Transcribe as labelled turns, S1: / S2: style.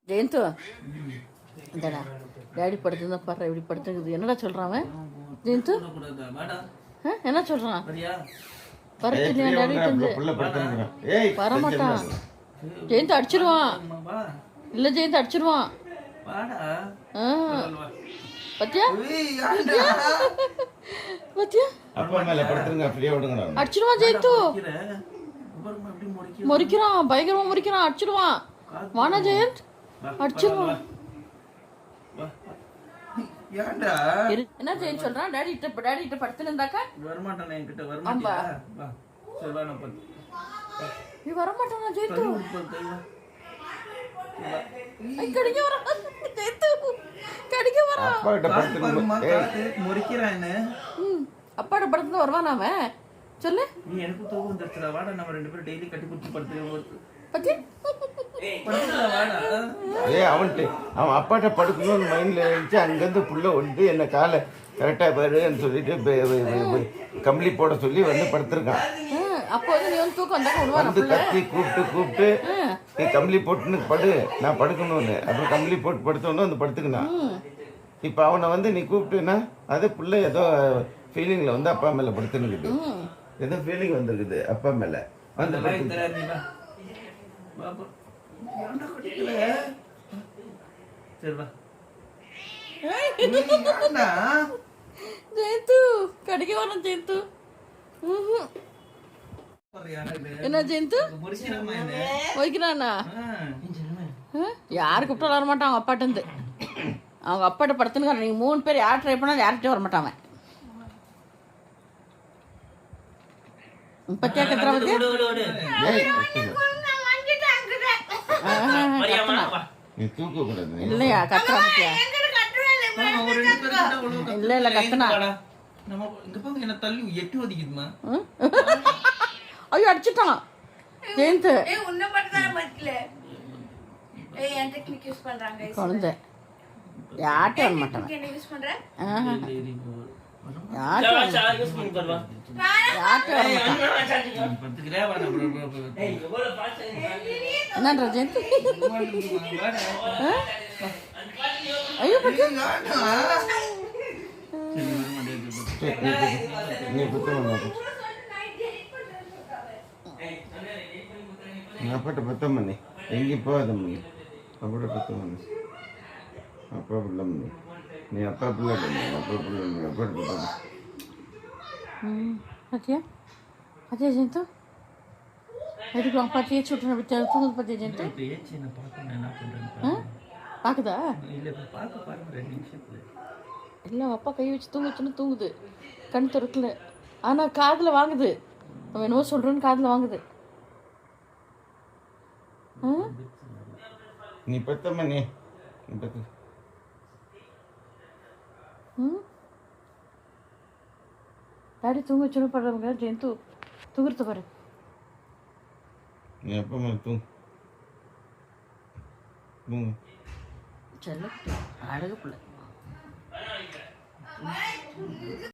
S1: ஜெயந்து இந்தடா daddy படுத்துதான் பாரு இப்படி படுத்துக்குது. என்னடா சொல்றான் அவன்? ஜெயந்து என்ன சொல்றான்? வரமாட்டான். ஜெயந்து அடிச்சிருவான். இல்ல ஜெயந்து அடிச்சிருவான். பத்தியா பத்தியா அடிச்சிருவான். ஜெயந்து முறிக்கிறான், பயங்கரமா முறிக்கிறான், அடிச்சிருவான். வானா ஜெயந்த் அடிச்சிருவான். என்ன ஜெயந்த் சொல்றான்? டாடி கிட்ட படுத்துல இருந்தாக்கா
S2: வரமாட்டானே, என்கிட்ட வரமாட்டியா? சரி வா, நான் படுத்து.
S1: நீ வரமாட்டானா ஜெயந்த்? கடிக்க வர ஜெயந்த், கடிக்க வர.
S2: முறிக்கிறான்.
S1: அப்பாட படத்துல வருவான் அவன். சொல்லு.
S2: நீ எனக்கு தூக்கம் வந்துருச்சுடா, வாடா நம்ம ரெண்டு பேரும் டெய்லி கட்டி பிடிச்சி படுத்துக்கிறோம்.
S3: அவன் அப்பாட்ட படுக்கணும்னு மைண்ட்ல இருந்துச்சு. அங்கேருந்து புள்ள வந்து என்ன காலை கரெக்டாக பாருன்னு சொல்லிட்டு கம்பளி போட சொல்லி வந்து படுத்திருக்கான். வந்து கத்தி கூப்பிட்டு நீ கம்பளி போட்டுன்னு படு, நான் படுக்கணும்னு. அப்புறம் கம்பளி போட்டு படுத்தோன்னு வந்து படுத்துக்கினான். இப்போ அவனை வந்து நீ கூப்பிட்டுன்னா அது புள்ள ஏதோ ஃபீலிங்கில் வந்து அப்பா மேலே படுத்துனுக்குது. ஏதோ ஃபீலிங் வந்துருக்குது அப்பா மேலே வந்து
S1: ஜெயந்து கடிக்க வரோம். ஜெயந்து என்ன ஜெயந்து வைக்கிறானா? யாரு கூப்பிட்டு வர மாட்டான் அவங்க அப்பாட்ட இருந்து. அவங்க அப்பாட்ட படுத்துன்னு நீங்க 3 பேர் யார் ட்ரை பண்ணாலும் யார்கிட்டயும் வர மாட்டாங்க. பத்தியா கத்துறா இல்லையா? கத்துறா பத்தியா? இல்ல கத்துனா ஐயோ அடிச்சுட்டான் ஜெயந்த். குழந்தை யார்கிட்ட வர மாட்டான். என்னன்ற ஜெயந்த்? ஐயோ
S3: அப்பாட்ட பத்தம் பண்ணி எங்கேயும் போகாதம்மி. அப்பாட்ட பத்தம் பண்ணி அப்பா பிள்ளை பண்ணி நீ அப்பா பிள்ளை பண்ணி அப்பா பிள்ளை பண்ணி அப்பாட்ட பத்தம்.
S1: பத்தியா பத்தியா ஜெயந்து எடுக்கலாம். பத்தியே சுட்டு பத்தியா தூங்குது. பத்தியா ஜெயந்து பாக்குதா? இல்லை அப்பா கை வச்சு தூங்குச்சுன்னு தூங்குது, கண் திறக்கல. ஆனால் காதில் வாங்குது. அவன் என்னவோ சொல்கிறேன்னு காதில் வாங்குது.
S3: நீ பத்தம்மா நீ பத்து.
S1: டாடி தூங்க வச்சுன்னு படுறவங்க ஜெயந்து தூங்குறது பாரு.
S3: நீ எப்போ தூங்கு
S1: செல்ல அழகு பிள்ளை.